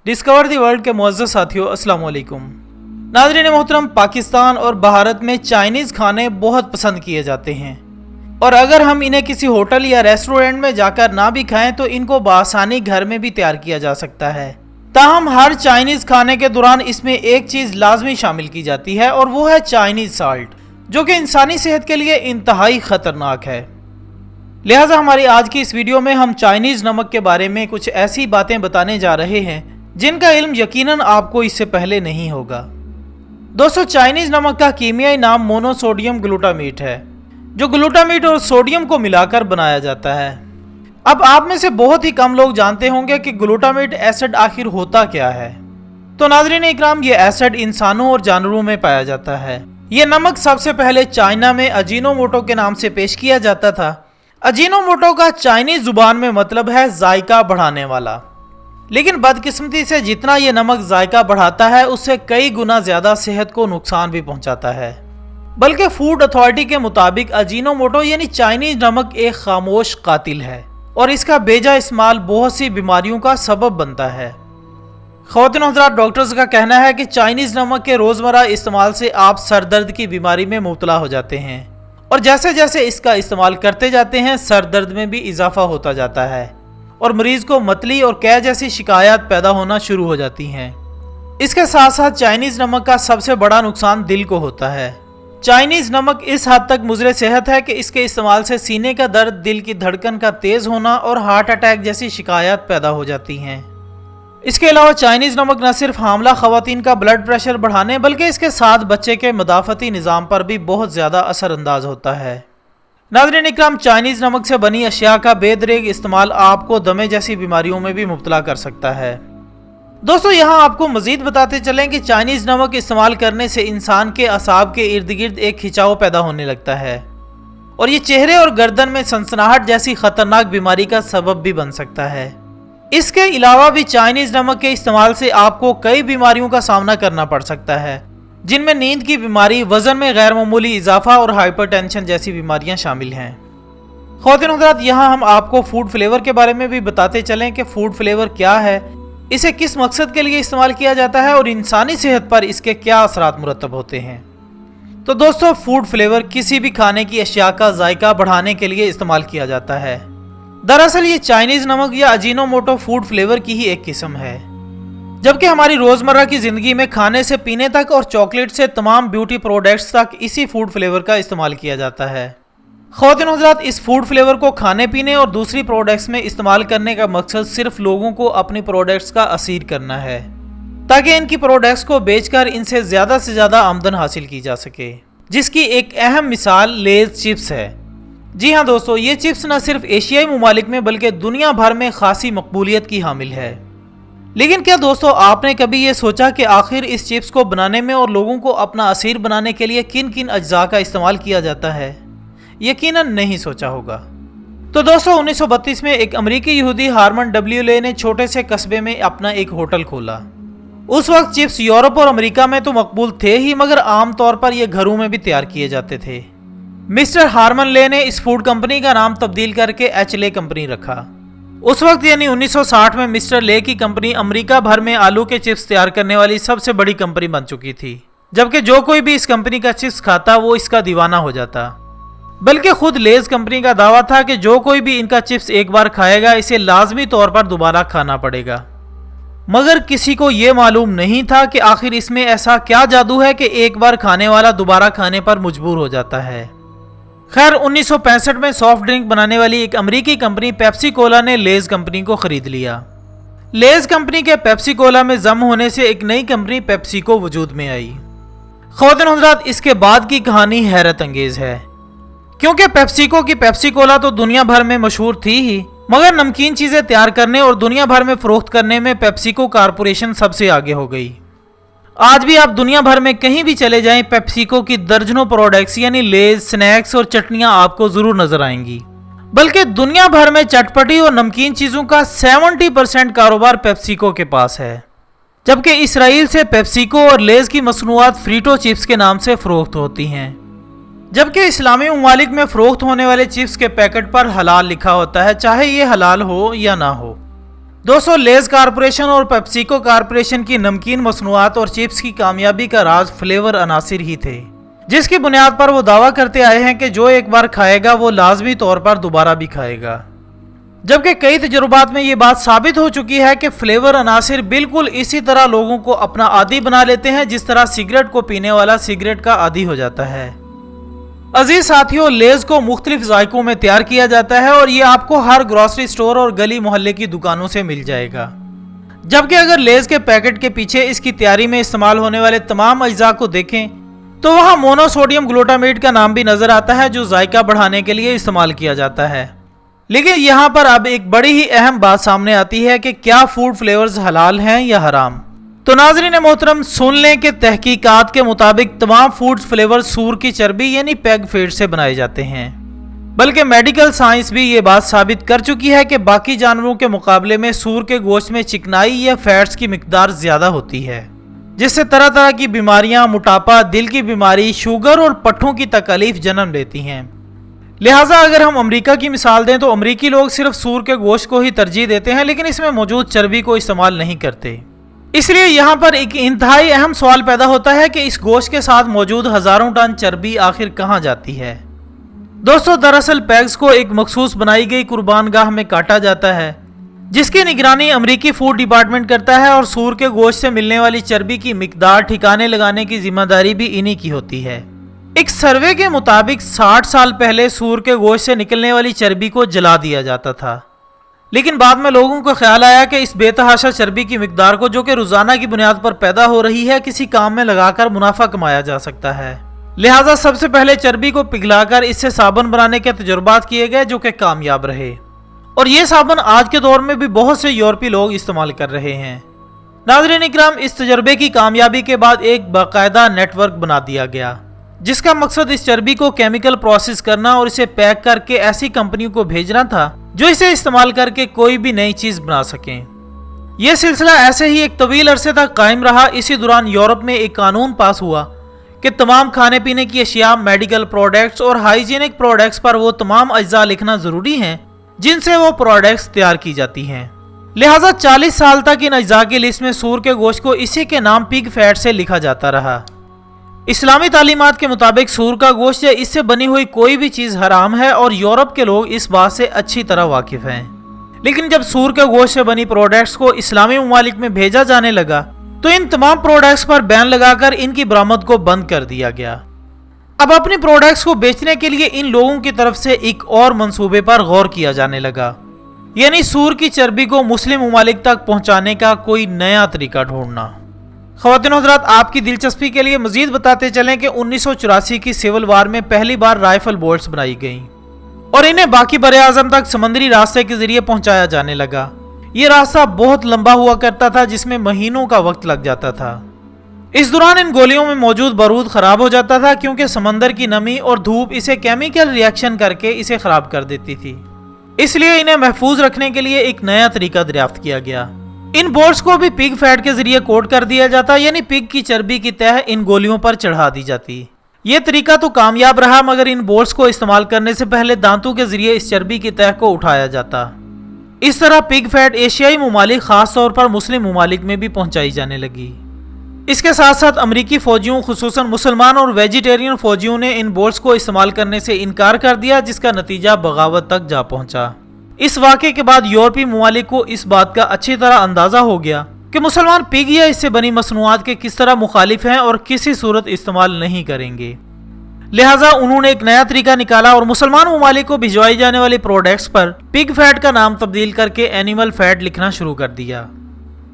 Discover the world के मुअज़्ज़ज़ साथियों, अस्सलाम वालेकुम। नाज़रीन मोहतरम, पाकिस्तान और भारत में चाइनीज़ खाने बहुत पसंद किए जाते हैं और अगर हम इन्हें किसी होटल या रेस्टोरेंट में जाकर ना भी खाएं तो इनको बआसानी घर में भी तैयार किया जा सकता है। ताहम हर चाइनीज़ खाने के दौरान इसमें एक चीज़ लाजमी शामिल की जाती है और वो है चाइनीज़ साल्ट, जो कि इंसानी सेहत के लिए इंतहाई ख़तरनाक है। लिहाजा हमारी आज की इस वीडियो में हम चाइनीज़ नमक के बारे में कुछ ऐसी बातें बताने जा रहे हैं जिनका इल्म यकीनन आपको इससे पहले नहीं होगा। दोस्तों, चाइनीज़ नमक का कीमियाई नाम मोनोसोडियम ग्लूटामेट है, जो ग्लूटामेट और सोडियम को मिलाकर बनाया जाता है। अब आप में से बहुत ही कम लोग जानते होंगे कि ग्लूटामेट एसिड आखिर होता क्या है। तो नाज़रीन इकराम, ये एसिड इंसानों और जानवरों में पाया जाता है। ये नमक सबसे पहले चाइना में अजीनोमोटो के नाम से पेश किया जाता था। अजीनोमोटो का चाइनीज़ जुबान में मतलब है जायका बढ़ाने वाला, लेकिन बदकिस्मती से जितना ये नमक जायका बढ़ाता है उससे कई गुना ज़्यादा सेहत को नुकसान भी पहुंचाता है। बल्कि फूड अथॉरिटी के मुताबिक अजीनोमोटो यानी चाइनीज़ नमक एक खामोश कातिल है और इसका बेजा इस्तेमाल बहुत सी बीमारियों का सबब बनता है। ख़वातीन हज़रात, डॉक्टर्स का कहना है कि चाइनीज़ नमक के रोज़मर्रा इस्तेमाल से आप सर दर्द की बीमारी में मुब्तला हो जाते हैं और जैसे जैसे इसका इस्तेमाल करते जाते हैं सर दर्द में भी इजाफा होता जाता है और मरीज़ को मतली और कै जैसी शिकायत पैदा होना शुरू हो जाती हैं। इसके साथ साथ चाइनीज़ नमक का सबसे बड़ा नुकसान दिल को होता है। चाइनीज़ नमक इस हद तक मुज़र सेहत है कि इसके इस्तेमाल से सीने का दर्द, दिल की धड़कन का तेज़ होना और हार्ट अटैक जैसी शिकायत पैदा हो जाती हैं। इसके अलावा चाइनीज़ नमक न सिर्फ हामला ख़वातीन का ब्लड प्रेशर बढ़ाने बल्कि इसके साथ बच्चे के मदाफ़ती निज़ाम पर भी बहुत ज़्यादा असरअंदाज होता है। नाज़रीन इकराम, चाइनीज़ नमक से बनी अशिया का बेदरेग इस्तेमाल आपको दमे जैसी बीमारियों में भी मुब्तला कर सकता है। दोस्तों, यहाँ आपको मज़ीद बताते चलें कि चाइनीज़ नमक इस्तेमाल करने से इंसान के असाब के इर्द गिर्द एक खिंचाव पैदा होने लगता है और ये चेहरे और गर्दन में सनसनाहट जैसी ख़तरनाक बीमारी का सबब भी बन सकता है। इसके अलावा भी चाइनीज़ नमक के इस्तेमाल से आपको कई बीमारियों का सामना करना पड़ सकता है, जिनमें नींद की बीमारी, वज़न में गैर मामूली इजाफा और हाइपरटेंशन जैसी बीमारियां शामिल हैं। ख़वातीन हज़रात, यहाँ हम आपको फूड फ्लेवर के बारे में भी बताते चलें कि फूड फ्लेवर क्या है, इसे किस मकसद के लिए इस्तेमाल किया जाता है और इंसानी सेहत पर इसके क्या असरात मुरतब होते हैं। तो दोस्तों, फूड फ्लेवर किसी भी खाने की अशिया का जायका बढ़ाने के लिए इस्तेमाल किया जाता है। दरअसल ये चाइनीज़ नमक या अजीनोमोटो फूड फ्लेवर की ही एक किस्म है, जबकि हमारी रोज़मर्रा की ज़िंदगी में खाने से पीने तक और चॉकलेट से तमाम ब्यूटी प्रोडक्ट्स तक इसी फूड फ्लेवर का इस्तेमाल किया जाता है। ख़वातीन हज़रात, इस फूड फ्लेवर को खाने पीने और दूसरी प्रोडक्ट्स में इस्तेमाल करने का मकसद सिर्फ लोगों को अपनी प्रोडक्ट्स का असीर करना है, ताकि इनकी प्रोडक्ट्स को बेचकर इनसे से ज़्यादा आमदन हासिल की जा सके, जिसकी एक अहम मिसाल लेज़ चिप्स है। जी हाँ दोस्तों, ये चिप्स न सिर्फ एशियाई ममालिक में बल्कि दुनिया भर में खासी मकबूलियत की हामिल है। लेकिन क्या दोस्तों, आपने कभी ये सोचा कि आखिर इस चिप्स को बनाने में और लोगों को अपना असीर बनाने के लिए किन किन अज्जा का इस्तेमाल किया जाता है? यकीनन नहीं सोचा होगा। तो दोस्तों, 1932 में एक अमरीकी यहूदी हारमन डब्ल्यू ले ने छोटे से कस्बे में अपना एक होटल खोला। उस वक्त चिप्स यूरोप और अमेरिका में तो मकबूल थे ही, मगर आम तौर पर यह घरों में भी तैयार किए जाते थे। मिस्टर हारमन ले ने इस फूड कंपनी का नाम तब्दील करके एच ले कंपनी रखा। उस वक्त यानी 1960 में मिस्टर ले की कंपनी अमेरिका भर में आलू के चिप्स तैयार करने वाली सबसे बड़ी कंपनी बन चुकी थी, जबकि जो कोई भी इस कंपनी का चिप्स खाता वो इसका दीवाना हो जाता। बल्कि खुद लेज कंपनी का दावा था कि जो कोई भी इनका चिप्स एक बार खाएगा इसे लाजमी तौर पर दोबारा खाना पड़ेगा। मगर किसी को ये मालूम नहीं था कि आखिर इसमें ऐसा क्या जादू है कि एक बार खाने वाला दोबारा खाने पर मजबूर हो जाता है। खैर, 1965 में सॉफ्ट ड्रिंक बनाने वाली एक अमेरिकी कंपनी पेप्सी कोला ने लेज कंपनी को खरीद लिया। लेज कंपनी के पेप्सी कोला में जम होने से एक नई कंपनी पेप्सी को वजूद में आई। ख़वातीन हज़रात, इसके बाद की कहानी हैरत अंगेज है, क्योंकि पेप्सिको की पेप्सी कोला तो दुनिया भर में मशहूर थी ही, मगर नमकीन चीज़ें तैयार करने और दुनिया भर में फ़रोख्त करने में पेप्सिको कारपोरेशन सबसे आगे हो गई। आज भी आप दुनिया भर में कहीं भी चले जाएं, पेप्सिको की दर्जनों प्रोडक्ट्स यानी लेज, स्नैक्स और चटनियां आपको ज़रूर नज़र आएंगी। बल्कि दुनिया भर में चटपटी और नमकीन चीज़ों का 70% कारोबार पेप्सिको के पास है, जबकि इसराइल से पेप्सिको और लेज की मसनूआत फ्रीटो चिप्स के नाम से फ़रोख्त होती हैं। जबकि इस्लामी ममालिक में फ़रोख्त होने वाले चिप्स के पैकेट पर हलाल लिखा होता है, चाहे ये हलाल हो या ना हो। दोस्तों, लेज कारपोरेशन और पेप्सिको कारपोरेशन की नमकीन मसनूआत और चिप्स की कामयाबी का राज फ्लेवर अनासिर ही थे, जिसकी बुनियाद पर वो दावा करते आए हैं कि जो एक बार खाएगा वो लाजमी तौर पर दोबारा भी खाएगा। जबकि कई तजुर्बात में ये बात साबित हो चुकी है कि फ्लेवर अनासिर बिल्कुल इसी तरह लोगों को अपना आदी बना लेते हैं जिस तरह सिगरेट को पीने वाला सिगरेट का आदी हो जाता है। अजीज साथियों, लेज को मुख्तलिफ जायकों में तैयार किया जाता है और ये आपको हर ग्रोसरी स्टोर और गली मोहल्ले की दुकानों से मिल जाएगा। जबकि अगर लेज के पैकेट के पीछे इसकी तैयारी में इस्तेमाल होने वाले तमाम अज्जा को देखें तो वहाँ मोनोसोडियम ग्लूटामेट का नाम भी नजर आता है, जो जायका बढ़ाने के लिए इस्तेमाल किया जाता है। लेकिन यहाँ पर अब एक बड़ी ही अहम बात सामने आती है कि क्या फूड फ्लेवर्स हलाल हैं या हराम। तो नाज़रीन मोहतरम, सुन लें कि तहकीकात के मुताबिक तमाम फूड फ्लेवर सूर की चर्बी यानी पेग फैट से बनाए जाते हैं, बल्कि मेडिकल साइंस भी ये बात साबित कर चुकी है कि बाकी जानवरों के मुकाबले में सूर के गोश्त में चिकनाई या फैट्स की मिकदार ज्यादा होती है, जिससे तरह तरह की बीमारियां, मोटापा, दिल की बीमारी, शुगर और पट्ठों की तकलीफ जन्म लेती हैं। लिहाजा अगर हम अमेरिका की मिसाल दें तो अमेरिकी लोग सिर्फ सूर के गोश्त को ही तरजीह देते हैं, लेकिन इसमें मौजूद चर्बी को इस्तेमाल नहीं करते। इसलिए यहाँ पर एक इंतहाई अहम सवाल पैदा होता है कि इस गोश्त के साथ मौजूद हजारों टन चर्बी आखिर कहाँ जाती है। दोस्तों, दरअसल पैग्स को एक मखसूस बनाई गई कुर्बानगाह में काटा जाता है, जिसकी निगरानी अमेरिकी फूड डिपार्टमेंट करता है और सूर के गोश्त से मिलने वाली चर्बी की मिकदार ठिकाने लगाने की जिम्मेदारी भी इन्हीं की होती है। एक सर्वे के मुताबिक 60 साल पहले सूर के गोश्त से निकलने वाली चर्बी को जला दिया जाता था, लेकिन बाद में लोगों को ख्याल आया कि इस बेतहाशा चर्बी की मिकदार को, जो कि रोजाना की बुनियाद पर पैदा हो रही है, किसी काम में लगाकर मुनाफा कमाया जा सकता है। लिहाजा सबसे पहले चर्बी को पिघलाकर इससे साबुन बनाने के तजुर्बात किए गए, जो कि कामयाब रहे, और ये साबुन आज के दौर में भी बहुत से यूरोपीय लोग इस्तेमाल कर रहे हैं। नाज़रीन इकराम, इस तजर्बे की कामयाबी के बाद एक बाकायदा नेटवर्क बना दिया गया, जिसका मकसद इस चर्बी को केमिकल प्रोसेस करना और इसे पैक करके ऐसी कंपनियों को भेजना था जो इसे इस्तेमाल करके कोई भी नई चीज बना सकें। यह सिलसिला ऐसे ही एक तवील अरसे तक कायम रहा। इसी दौरान यूरोप में एक कानून पास हुआ कि तमाम खाने पीने की अशिया, मेडिकल प्रोडक्ट्स और हाइजीनिक प्रोडक्ट्स पर वो तमाम अज्जा लिखना जरूरी हैं जिनसे वो प्रोडक्ट्स तैयार की जाती हैं। लिहाजा 40 साल तक इन अज्जा की लिस्ट में सूर के गोश्त को इसी के नाम पिग फैट से लिखा जाता रहा। इस्लामी तालीमात के मुताबिक सूर का गोश्त या इससे बनी हुई कोई भी चीज हराम है और यूरोप के लोग इस बात से अच्छी तरह वाकिफ हैं। लेकिन जब सूर के गोश्त से बनी प्रोडक्ट्स को इस्लामी ममालिक में भेजा जाने लगा तो इन तमाम प्रोडक्ट्स पर बैन लगाकर इनकी बरामद को बंद कर दिया गया। अब अपनी प्रोडक्ट्स को बेचने के लिए इन लोगों की तरफ से एक और मंसूबे पर गौर किया जाने लगा, यानी सूर की चर्बी को मुस्लिम ममालिक तक पहुंचाने का कोई नया तरीका ढूंढना। ख़वातीन हज़रात, आपकी दिलचस्पी के लिए मजीद बताते चलें कि 1984 की सिविल वार में पहली बार राइफल बोल्ट्स बनाई गईं और इन्हें बाकी बरे आज़म तक समुद्री रास्ते के जरिए पहुंचाया जाने लगा। ये रास्ता बहुत लंबा हुआ करता था, जिसमें महीनों का वक्त लग जाता था। इस दौरान इन गोलियों में मौजूद बारूद खराब हो जाता था, क्योंकि समंदर की नमी और धूप इसे केमिकल रिएक्शन करके इसे खराब कर देती थी। इसलिए इन्हें महफूज रखने के लिए एक नया तरीका दरियाफ्त किया गया। इन बोल्ट्स को भी पिग फैट के जरिए कोट कर दिया जाता, यानी पिग की चर्बी की तह इन गोलियों पर चढ़ा दी जाती। ये तरीका तो कामयाब रहा, मगर इन बोल्ट्स को इस्तेमाल करने से पहले दांतों के जरिए इस चर्बी की तह को उठाया जाता। इस तरह पिग फैट एशियाई ममालिक, खास तौर पर मुस्लिम ममालिक में भी पहुंचाई जाने लगी। इसके साथ साथ अमरीकी फौजियों, खुसूसन मुसलमान और वेजिटेरियन फौजियों ने इन बोल्ट्स को इस्तेमाल करने से इनकार कर दिया, जिसका नतीजा बगावत तक जा पहुंचा। इस वाक़े के बाद यूरोपीय ममालिक को इस बात का अच्छी तरह अंदाजा हो गया कि मुसलमान पिग या इससे बनी मसनूआत के किस तरह मुखालिफ हैं और किसी सूरत इस्तेमाल नहीं करेंगे। लिहाजा उन्होंने एक नया तरीका निकाला और मुसलमान ममालिक को भिजवाई जाने वाली प्रोडक्ट्स पर पिग फैट का नाम तब्दील करके एनिमल फैट लिखना शुरू कर दिया।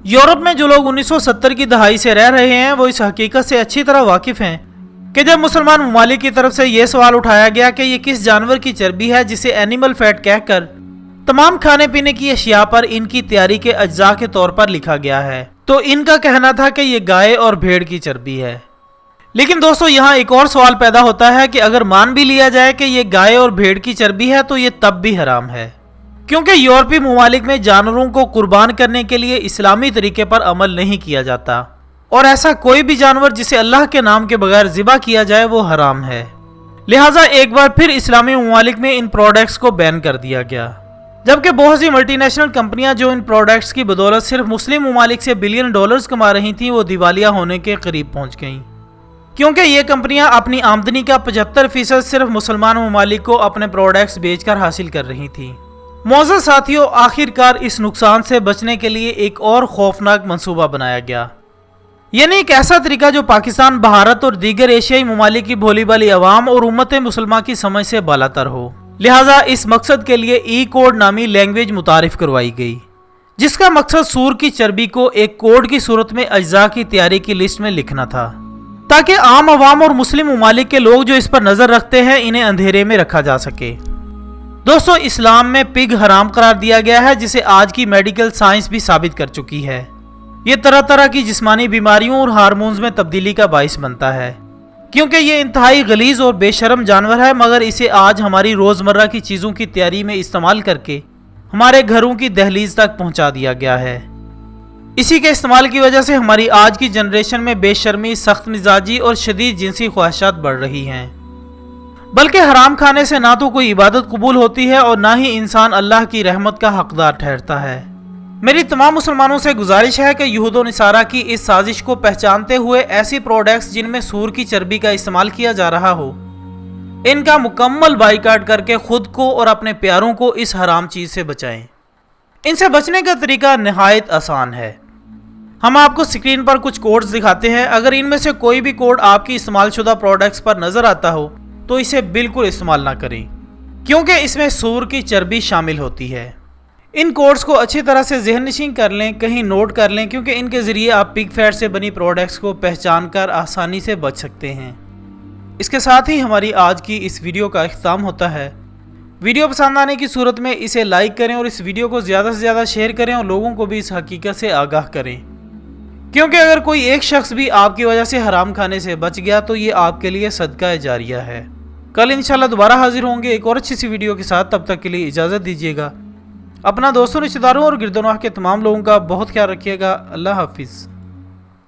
यूरोप में जो लोग 1970 की दहाई से रह रहे हैं वो इस हकीकत से अच्छी तरह वाकिफ हैं कि जब मुसलमान ममालिक की तरफ से यह सवाल उठाया गया कि ये किस जानवर की चर्बी है जिसे एनिमल फैट कहकर तमाम खाने पीने की अशिया पर इनकी तैयारी के अज्जा के तौर पर लिखा गया है, तो इनका कहना था कि ये गाय और भेड़ की चर्बी है। लेकिन दोस्तों, यहाँ एक और सवाल पैदा होता है कि अगर मान भी लिया जाए कि ये गाय और भेड़ की चर्बी है तो ये तब भी हराम है, क्योंकि यूरोपीय ममालिक में जानवरों को कुर्बान करने के लिए इस्लामी तरीके पर अमल नहीं किया जाता और ऐसा कोई भी जानवर जिसे अल्लाह के नाम के बगैर ज़िबा किया जाए वो हराम है। लिहाजा एक बार फिर इस्लामी ममालिक में इन प्रोडक्ट्स को बैन कर दिया गया। जबकि बहुत सी मल्टी नेशनल कंपनियां जो इन प्रोडक्ट्स की बदौलत सिर्फ मुस्लिम ममालिक से बिलियन डॉलर्स कमा रही थीं, वो दिवालिया होने के करीब पहुंच गईं, क्योंकि ये कंपनियां अपनी आमदनी का 75% सिर्फ मुसलमान ममालिक को अपने प्रोडक्ट्स बेचकर हासिल कर रही थीं। मोअज़्ज़ज़ साथियों, आखिरकार इस नुकसान से बचने के लिए एक और खौफनाक मंसूबा बनाया गया, यानी एक ऐसा तरीका जो पाकिस्तान, भारत और दीगर एशियाई ममालिक की भोली भाली अवाम और उम्मत मुसलमा की समझ से बालातर हो। लिहाजा इस मकसद के लिए ई कोड नामी लैंग्वेज मुतारिफ करवाई गई, जिसका मकसद सूर की चर्बी को एक कोड की सूरत में अज्जा की तैयारी की लिस्ट में लिखना था, ताकि आम अवाम और मुस्लिम ममालिक के लोग जो इस पर नजर रखते हैं, इन्हें अंधेरे में रखा जा सके। दोस्तों, इस्लाम में पिग हराम करार दिया गया है, जिसे आज की मेडिकल साइंस भी साबित कर चुकी है। ये तरह तरह की जिस्मानी बीमारियों और हार्मोन्स में तब्दीली का बाइस बनता है, क्योंकि ये इंतहाई गलीज और बेशरम जानवर है, मगर इसे आज हमारी रोजमर्रा की चीजों की तैयारी में इस्तेमाल करके हमारे घरों की दहलीज तक पहुंचा दिया गया है। इसी के इस्तेमाल की वजह से हमारी आज की जनरेशन में बेशर्मी, सख्त मिजाजी और शदीद जिनसी ख्वाहिशात बढ़ रही हैं। बल्कि हराम खाने से ना तो कोई इबादत कबूल होती है और ना ही इंसान अल्लाह की रहमत का हकदार ठहरता है। मेरी तमाम मुसलमानों से गुजारिश है कि यहूद व नसारा की इस साजिश को पहचानते हुए ऐसी प्रोडक्ट्स जिनमें सूर की चर्बी का इस्तेमाल किया जा रहा हो, इनका मुकम्मल बाइकाट करके खुद को और अपने प्यारों को इस हराम चीज से बचाएं। इनसे बचने का तरीका निहायत आसान है। हम आपको स्क्रीन पर कुछ कोड्स दिखाते हैं। अगर इनमें से कोई भी कोड आपकी इस्तेमाल शुदा प्रोडक्ट्स पर नजर आता हो तो इसे बिल्कुल इस्तेमाल ना करें, क्योंकि इसमें सूर की चर्बी शामिल होती है। इन कोड्स को अच्छी तरह से ज़हन नशीं कर लें, कहीं नोट कर लें, क्योंकि इनके ज़रिए आप पिग फैट से बनी प्रोडक्ट्स को पहचान कर आसानी से बच सकते हैं। इसके साथ ही हमारी आज की इस वीडियो का इख्तिताम होता है। वीडियो पसंद आने की सूरत में इसे लाइक करें और इस वीडियो को ज़्यादा से ज़्यादा शेयर करें और लोगों को भी इस हकीकत से आगाह करें, क्योंकि अगर कोई एक शख्स भी आपकी वजह से हराम खाने से बच गया तो ये आपके लिए सदका जारिया है। कल इंशाल्लाह दोबारा हाजिर होंगे एक और अच्छी सी वीडियो के साथ। तब तक के लिए इजाज़त दीजिएगा। अपना दोस्तों, रिश्तेदारों और गिरदोनवाह के तमाम लोगों का बहुत ख्याल रखिएगा। अल्लाह हाफिज़।